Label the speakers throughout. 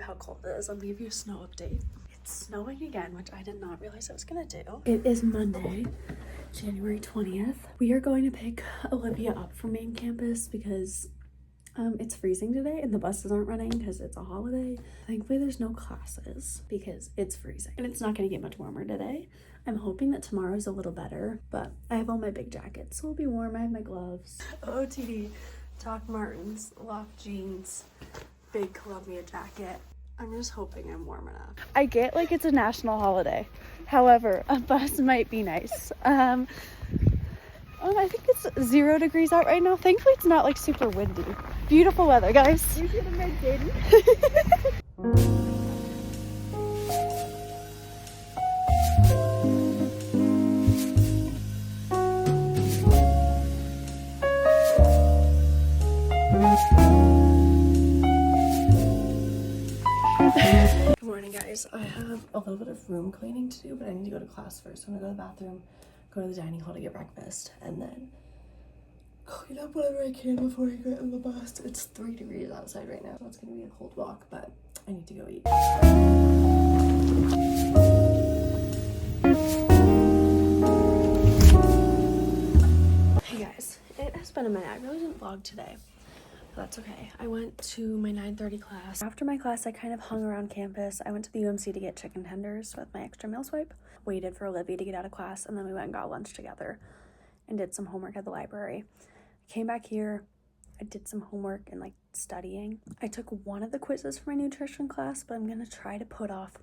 Speaker 1: how cold it is. I'll give you a snow update. It's snowing again, which I did not realize I was gonna do. It is Monday, January 20th. We are going to pick Olivia up from main campus because it's freezing today and the buses aren't running because it's a holiday. Thankfully there's no classes because it's freezing and it's not going to get much warmer today. I'm hoping that tomorrow's a little better, but I have all my big jackets, so it'll be warm. I have my gloves. OOTD, Doc Martens, loft jeans, big Columbia jacket. I'm just hoping I'm warm enough. I get like it's a national holiday. However, a bus might be nice. I think it's 0 degrees out right now. Thankfully, it's not like super windy. Beautiful weather, guys. We should have made dating. Good morning, guys. I have a little bit of room cleaning to do, but I need to go to class first. So I'm gonna go to the bathroom, go to the dining hall to get breakfast, and then clean up whatever I can before I get on the bus. It's 3 degrees outside right now, so it's gonna be a cold walk, but I need to go eat. Hey guys, it has been a minute. I really didn't vlog today, but that's okay. I went to my 9:30 class. After my class, I kind of hung around campus. I went to the UMC to get chicken tenders with my extra meal swipe, waited for Olivia to get out of class, and then we went and got lunch together and did some homework at the library. Came back here, I did some homework and like studying. I took one of the quizzes for my nutrition class, but I'm gonna try to put off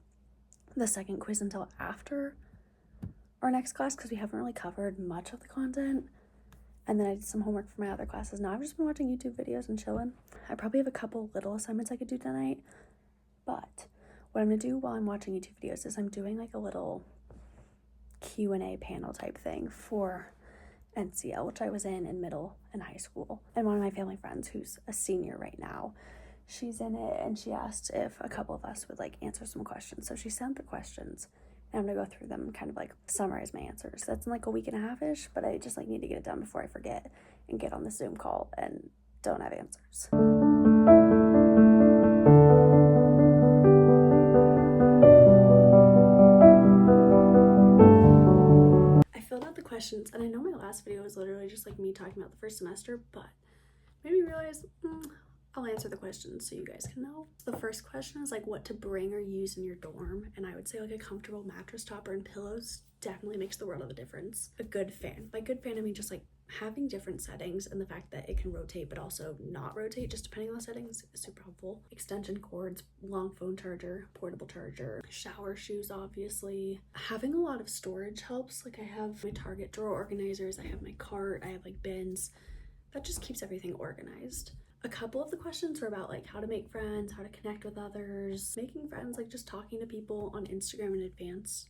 Speaker 1: the second quiz until after our next class because we haven't really covered much of the content. And then I did some homework for my other classes. Now I've just been watching YouTube videos and chilling. I probably have a couple little assignments I could do tonight, but what I'm gonna do while I'm watching YouTube videos is I'm doing like a little Q&A panel type thing for NCL, which I was in middle and high school. And one of my family friends who's a senior right now, she's in it, and she asked if a couple of us would like answer some questions. So she sent the questions and I'm gonna go through them and kind of like summarize my answers. That's in like a week and a half-ish, but I just like need to get it done before I forget and get on the Zoom call and don't have answers. Questions, and I know my last video was literally just like me talking about the first semester, but made me realize I'll answer the questions so you guys can know. The first question is like what to bring or use in your dorm, and I would say like a comfortable mattress topper and pillows definitely makes the world of a difference. A good fan. By good fan I mean just like having different settings, and the fact that it can rotate but also not rotate just depending on the settings is super helpful. Extension cords, long phone charger, portable charger, shower shoes obviously. Having a lot of storage helps. Like I have my Target drawer organizers, I have my cart, I have like bins. That just keeps everything organized. A couple of the questions were about like how to make friends, how to connect with others, making friends, like just talking to people on Instagram in advance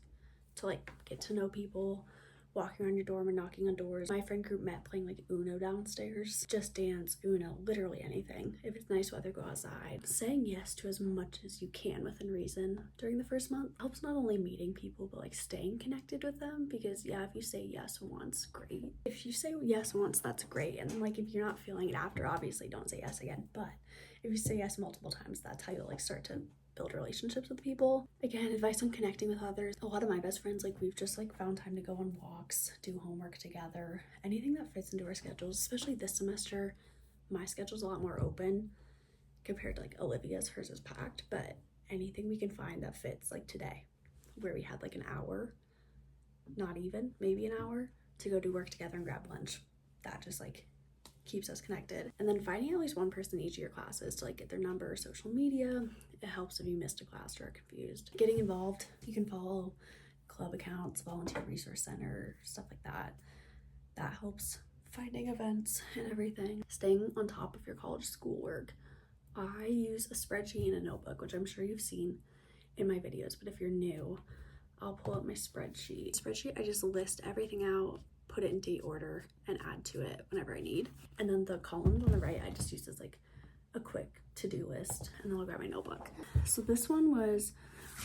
Speaker 1: to like get to know people, walking around your dorm and knocking on doors. My friend group met playing like Uno downstairs. Just dance, Uno, literally anything. If it's nice weather, go outside. Saying yes to as much as you can within reason during the first month helps not only meeting people, but like staying connected with them. Because yeah, if you say yes once, great. If you say yes once, that's great. And like if you're not feeling it after, obviously don't say yes again. But if you say yes multiple times, that's how you'll like start to build relationships with people. Again, advice on connecting with others. A lot of my best friends, like we've just like found time to go on walks, do homework together, anything that fits into our schedules. Especially this semester, my schedule's a lot more open compared to like Olivia's. Hers is packed, but anything we can find that fits, like today where we had like an hour, not even, maybe an hour to go do work together and grab lunch. That just like keeps us connected. And then finding at least one person in each of your classes to like get their number or social media. It helps if you missed a class or are confused. Getting involved, you can follow club accounts, volunteer resource center, stuff like that. That helps. Finding events and everything. Staying on top of your college schoolwork. I use a spreadsheet and a notebook, which I'm sure you've seen in my videos, but if you're new, I'll pull up my spreadsheet. I just list everything out, put it in date order, and add to it whenever I need. And then the columns on the right, I just use as like a quick to-do list, and then I'll grab my notebook. So this one was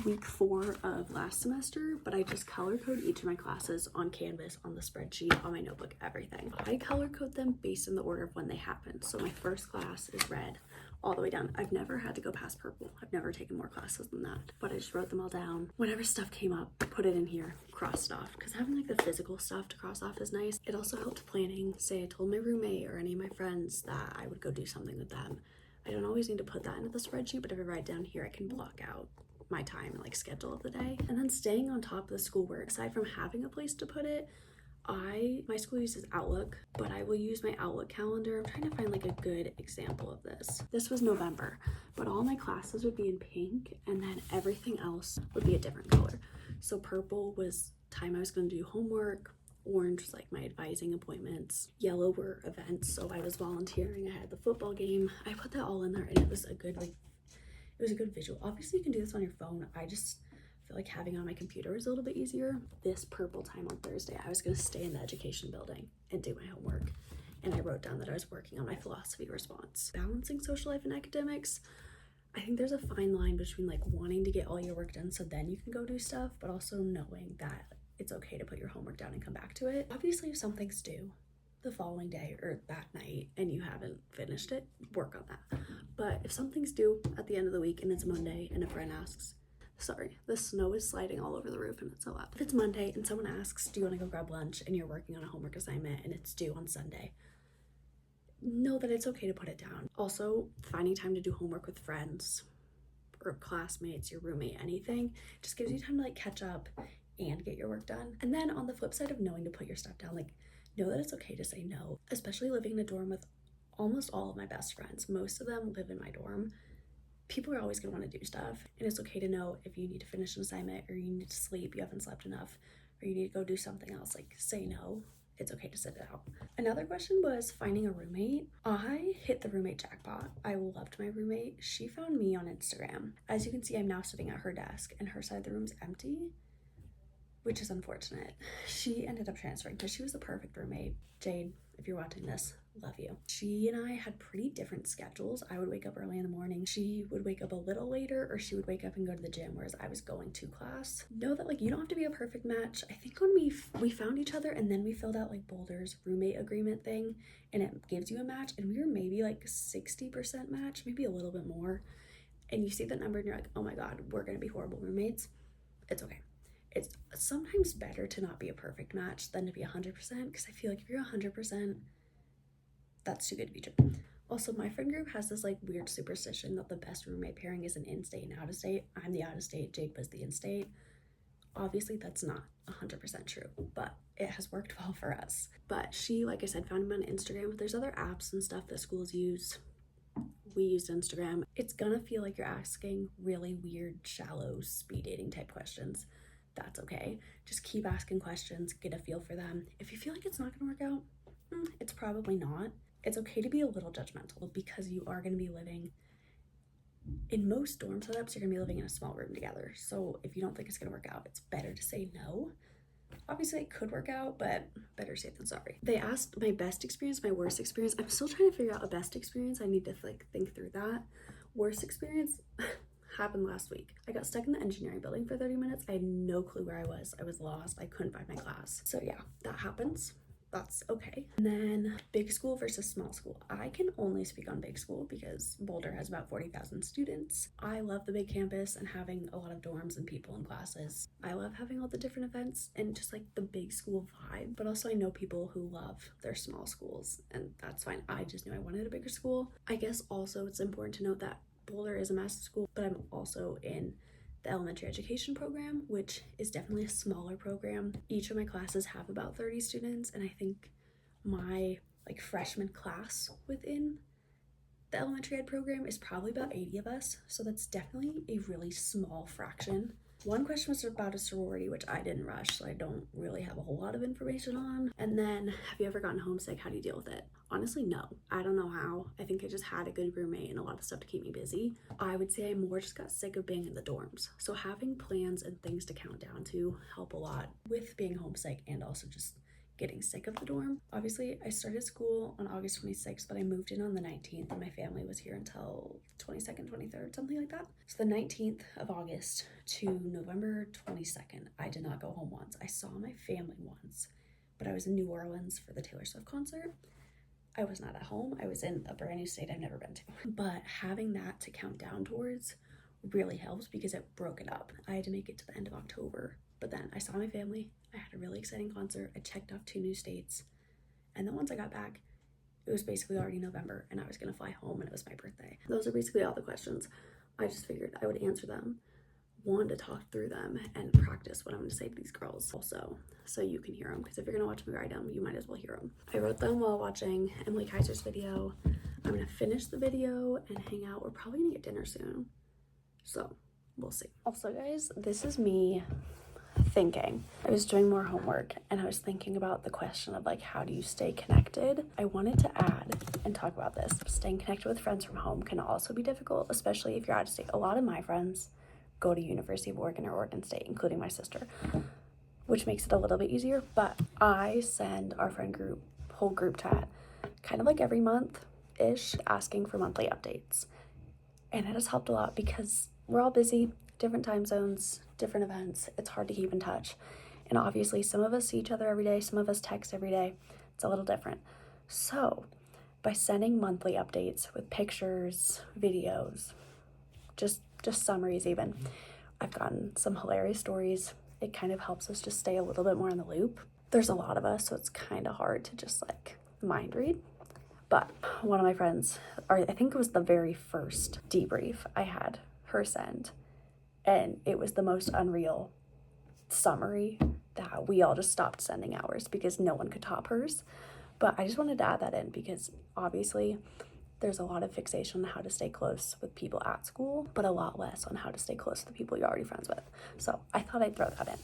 Speaker 1: week 4 of last semester, but I just color code each of my classes on Canvas, on the spreadsheet, on my notebook, everything. I color code them based in the order of when they happen. So my first class is red all the way down. I've never had to go past purple. I've never taken more classes than that, but I just wrote them all down. Whenever stuff came up, put it in here, crossed off, because having like the physical stuff to cross off is nice. It also helped planning. Say I told my roommate or any of my friends that I would go do something with them. I don't always need to put that into the spreadsheet, but if I write down here, I can block out my time and like schedule of the day. And then staying on top of the schoolwork, aside from having a place to put it, my school uses Outlook, but I will use my Outlook calendar. I'm trying to find like a good example of this. This was November, but all my classes would be in pink and then everything else would be a different color. So purple was time I was going to do homework, orange was like my advising appointments, yellow were events, so I was volunteering, I had the football game. I put that all in there and it was a good visual. Obviously you can do this on your phone. I just feel like having it on my computer is a little bit easier. This purple time on Thursday, I was going to stay in the education building and do my homework, and I wrote down that I was working on my philosophy response. Balancing social life and academics, I think there's a fine line between like wanting to get all your work done so then you can go do stuff, but also knowing that it's okay to put your homework down and come back to it. Obviously if something's due the following day or that night and you haven't finished it, work on that. But if something's due at the end of the week and it's Monday and a friend asks, sorry, the snow is sliding all over the roof and it's so loud. If it's Monday and someone asks, do you want to go grab lunch, and you're working on a homework assignment and it's due on Sunday, know that it's okay to put it down. Also, finding time to do homework with friends or classmates, your roommate, anything, just gives you time to like catch up and get your work done. And then on the flip side of knowing to put your stuff down, like know that it's okay to say no, especially living in a dorm with almost all of my best friends. Most of them live in my dorm. People are always going to want to do stuff, and it's okay to know if you need to finish an assignment or you need to sleep, you haven't slept enough, or you need to go do something else. Like say no, it's okay to sit it out. Another question was finding a roommate. I hit the roommate jackpot. I loved my roommate. She found me on Instagram. As you can see, I'm now sitting at her desk and her side of the room's empty, which is unfortunate. She ended up transferring because she was the perfect roommate. Jade, if you're watching this, love you. She and I had pretty different schedules. I would wake up early in the morning. She would wake up a little later, or she would wake up and go to the gym, whereas I was going to class. Know that like you don't have to be a perfect match. I think when we found each other and then we filled out like Boulder's roommate agreement thing and it gives you a match, and we were maybe like 60% match, maybe a little bit more. And you see that number and you're like, oh my God, we're gonna be horrible roommates. It's okay. It's sometimes better to not be a perfect match than to be 100%, because I feel like if you're 100%, that's too good to be true. Also, my friend group has this like weird superstition that the best roommate pairing is an in-state and out-of-state. I'm the out-of-state, Jade was the in-state. Obviously, that's not 100% true, but it has worked well for us. But she, like I said, found me on Instagram. There's other apps and stuff that schools use. We used Instagram. It's gonna feel like you're asking really weird, shallow, speed dating type questions. That's okay. Just keep asking questions, get a feel for them. If you feel like it's not gonna work out, it's probably not. It's okay to be a little judgmental because you are gonna be living, in most dorm setups, you're gonna be living in a small room together. So if you don't think it's gonna work out, it's better to say no. Obviously it could work out, but better safe than sorry. They asked my best experience, my worst experience. I'm still trying to figure out a best experience. I need to like think through that. Worst experience happened last week. I got stuck in the engineering building for 30 minutes. I had no clue where I was. I was lost. I couldn't find my class. So yeah, that happens. That's okay. And then big school versus small school. I can only speak on big school because Boulder has about 40,000 students. I love the big campus and having a lot of dorms and people in classes. I love having all the different events and just like the big school vibe, but also I know people who love their small schools, and that's fine. I just knew I wanted a bigger school. I guess also it's important to note that Boulder is a massive school, but I'm also in the elementary education program, which is definitely a smaller program. Each of my classes have about 30 students, and I think my like freshman class within the elementary ed program is probably about 80 of us, so that's definitely a really small fraction. One question was about a sorority, which I didn't rush, so I don't really have a whole lot of information on. And then, have you ever gotten homesick? How do you deal with it? Honestly, no. I don't know how. I think I just had a good roommate and a lot of stuff to keep me busy. I would say I more just got sick of being in the dorms. So having plans and things to count down to help a lot with being homesick and also just getting sick of the dorm. Obviously, I started school on August 26th, but I moved in on the 19th, and my family was here until 22nd, 23rd, something like that. So the 19th of August to November 22nd, I did not go home once. I saw my family once, but I was in New Orleans for the Taylor Swift concert. I was not at home. I was in a brand new state I've never been to. But having that to count down towards really helps because it broke it up. I had to make it to the end of October, but then I saw my family. I had a really exciting concert. I checked off 2 new states. And then once I got back, it was basically already November and I was gonna fly home and it was my birthday. Those are basically all the questions. I just figured I would answer them, one, to talk through them and practice what I'm gonna say to these girls. Also, so you can hear them, because if you're gonna watch me write them, you might as well hear them. I wrote them while watching Emily Kaiser's video. I'm gonna finish the video and hang out. We're probably gonna get dinner soon, so we'll see. Also guys, this is me thinking. I was doing more homework and I was thinking about the question of like, how do you stay connected? I wanted to add and talk about this. Staying connected with friends from home can also be difficult, especially if you're out of state. A lot of my friends go to University of Oregon or Oregon State, including my sister, which makes it a little bit easier. But I send our friend group, whole group chat, kind of like every month-ish, asking for monthly updates. And it has helped a lot because we're all busy, different time zones, different events. It's hard to keep in touch. And obviously some of us see each other every day, some of us text every day. It's a little different. So by sending monthly updates with pictures, videos, just summaries even, I've gotten some hilarious stories. It kind of helps us just stay a little bit more in the loop. There's a lot of us, so it's kind of hard to just like mind read. But one of my friends, or I think it was the very first debrief I had her send, and it was the most unreal summary that we all just stopped sending ours because no one could top hers. But I just wanted to add that in because obviously there's a lot of fixation on how to stay close with people at school, but a lot less on how to stay close to the people you're already friends with. So I thought I'd throw that in.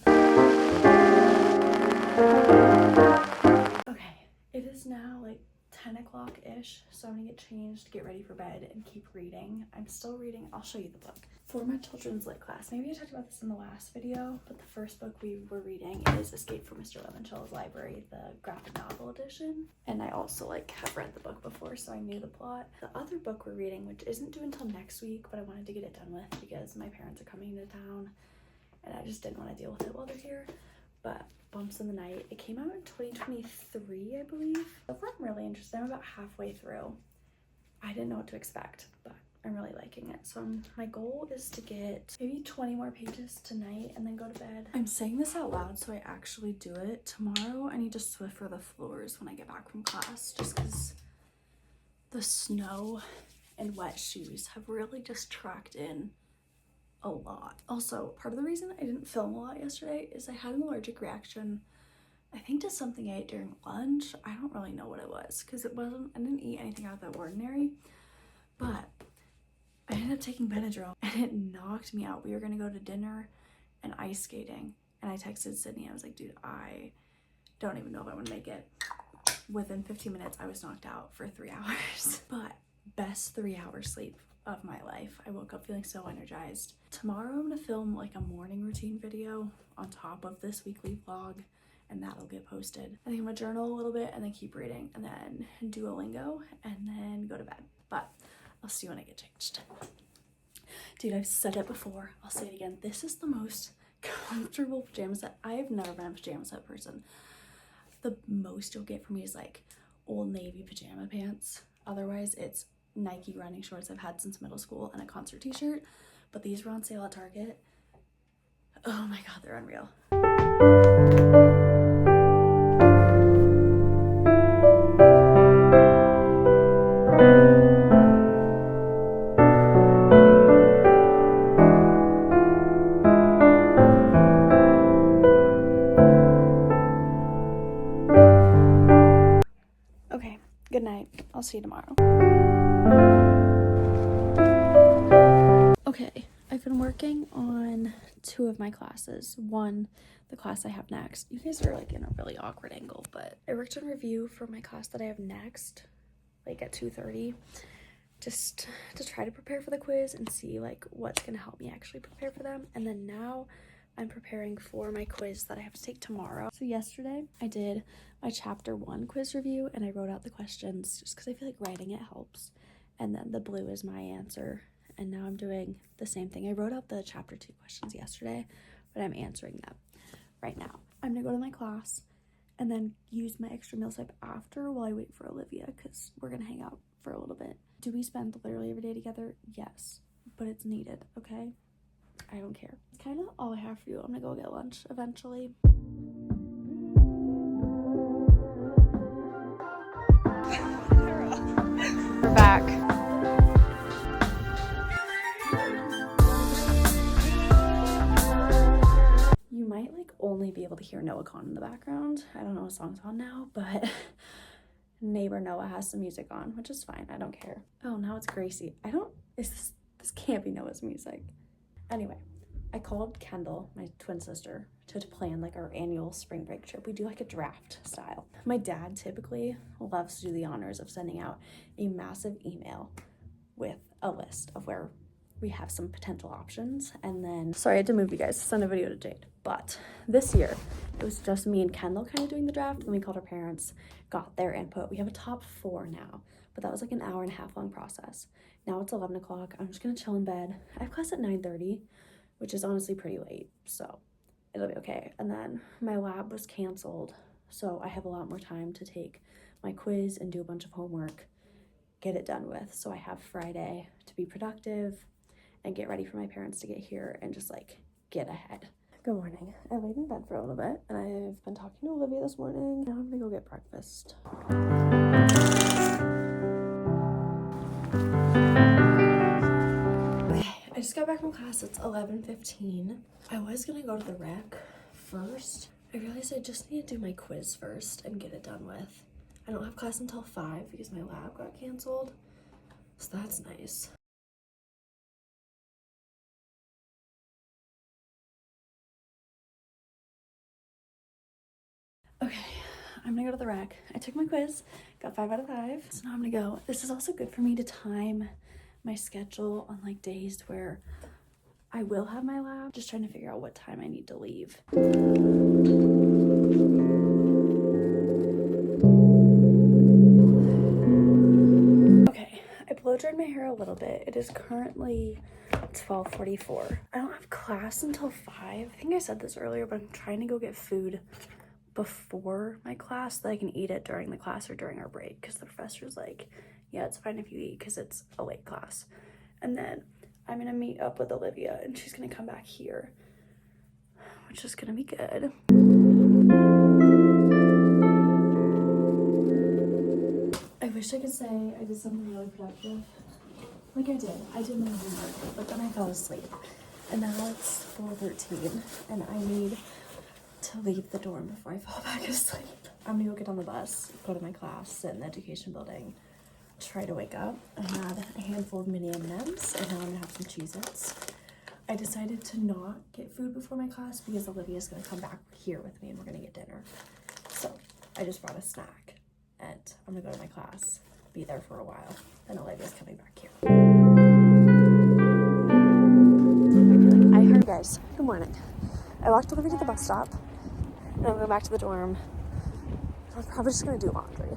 Speaker 1: Okay, it is now like 10 o'clock-ish, so I'm gonna get changed, get ready for bed, and keep reading. I'm still reading. I'll show you the book. For my children's lit class, maybe I talked about this in the last video, but the first book we were reading is Escape from Mr. Levenshul's Library, the graphic novel edition. And I also like have read the book before, so I knew the plot. The other book we're reading, which isn't due until next week, but I wanted to get it done with because my parents are coming to town and I just didn't want to deal with it while they're here. But Bumps in the Night, it came out in 2023, I believe. So far I'm really interested. I'm about halfway through. I didn't know what to expect, but I'm really liking it. So my goal is to get maybe 20 more pages tonight and then go to bed. I'm saying this out loud so I actually do it. Tomorrow I need to Swiffer the floors when I get back from class, just because the snow and wet shoes have really just tracked in a lot. Also, part of the reason I didn't film a lot yesterday is I had an allergic reaction, I think, to something I ate during lunch. I don't really know what it was because I didn't eat anything out of the ordinary, but I ended up taking Benadryl and it knocked me out. We were gonna go to dinner and ice skating, and I texted Sydney. I was like, dude, I don't even know if I'm gonna make it. Within 15 minutes, I was knocked out for 3 hours. But best 3 hours sleep of my life. I woke up feeling so energized. Tomorrow I'm gonna film like a morning routine video on top of this weekly vlog, and that'll get posted. I think I'm gonna journal a little bit and then keep reading and then Duolingo and then go to bed. But I'll see you when I get changed. Dude, I've said it before, I'll say it again. This is the most comfortable pajama set. I have never been a pajama set person. The most you'll get from me is like Old Navy pajama pants. Otherwise, it's Nike running shorts I've had since middle school and a concert t-shirt. But these were on sale at Target. Oh my god, they're unreal. Okay, good night. I'll see you tomorrow. Okay, I've been working on 2 of my classes. One, the class I have next. You guys are like in a really awkward angle, but I worked on review for my class that I have next, like at 2:30, just to try to prepare for the quiz and see like what's gonna help me actually prepare for them. And then now I'm preparing for my quiz that I have to take tomorrow. So yesterday I did my chapter 1 quiz review and I wrote out the questions just because I feel like writing it helps. And then the blue is my answer. And now I'm doing the same thing. I wrote out the chapter 2 questions yesterday, but I'm answering them right now. I'm gonna go to my class and then use my extra meal swipe after while I wait for Olivia because we're gonna hang out for a little bit. Do we spend literally every day together? Yes, but it's needed, okay? I don't care. It's kind of all I have for you. I'm gonna go get lunch eventually. We're back. You might like only be able to hear Noah Khan in the background. I don't know what song's on now, but neighbor Noah has some music on, which is fine. I don't care. Oh, now it's Gracie. This can't be Noah's music. Anyway, I called Kendall, my twin sister, to plan like our annual spring break trip. We do like a draft style. My dad typically loves to do the honors of sending out a massive email with a list of where we have some potential options. And then, sorry, I had to move you guys to send a video to Jade. But this year, it was just me and Kendall kind of doing the draft. And we called our parents, got their input. We have a top 4 now, but that was like an hour and a half long process. Now it's 11 o'clock. I'm just gonna chill in bed. I have class at 9:30, which is honestly pretty late, so it'll be okay. And then my lab was canceled, so I have a lot more time to take my quiz and do a bunch of homework, get it done with. So I have Friday to be productive and get ready for my parents to get here and just like get ahead. Good morning. I laid in bed for a little bit and I've been talking to Olivia this morning. Now I'm gonna go get breakfast. I just got back from class. It's 11:15. I was gonna go to the rec first. I realized I just need to do my quiz first and get it done with. I don't have class until 5 because my lab got canceled, so that's nice. Okay, I'm gonna go to the rec. I took my quiz, got 5 out of 5, so now I'm gonna go. This is also good for me to time my schedule on like days where I will have my lab. Just trying to figure out what time I need to leave. Okay, I blow dried my hair a little bit. It is currently 12:44. I don't have class until 5. I think I said this earlier, but I'm trying to go get food before my class so that I can eat it during the class or during our break, because the professor's like, yeah, it's fine if you eat because it's a late class. And then I'm gonna meet up with Olivia and she's gonna come back here, which is gonna be good. I wish I could say I did something really productive. Like I did. I did my homework, but then I fell asleep. And now it's 4:13 and I need to leave the dorm before I fall back asleep. I'm gonna go get on the bus, go to my class, sit in the education building, try to wake up. I had a handful of mini M&Ms and now I'm gonna have some Cheez-Its. I decided to not get food before my class because Olivia's gonna come back here with me and we're gonna get dinner. So I just brought a snack and I'm gonna go to my class, be there for a while, then Olivia's coming back here. I heard, guys, good morning. I walked Olivia to the bus stop and I'm going back to the dorm. I'm probably just gonna do laundry.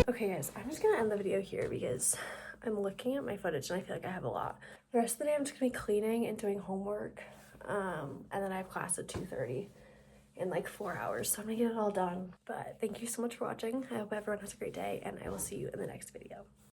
Speaker 1: Okay guys, I'm just gonna end the video here because I'm looking at my footage and I feel like I have a lot. The rest of the day I'm just gonna be cleaning and doing homework. And then I have class at 2:30 in like 4 hours. So I'm gonna get it all done. But thank you so much for watching. I hope everyone has a great day and I will see you in the next video.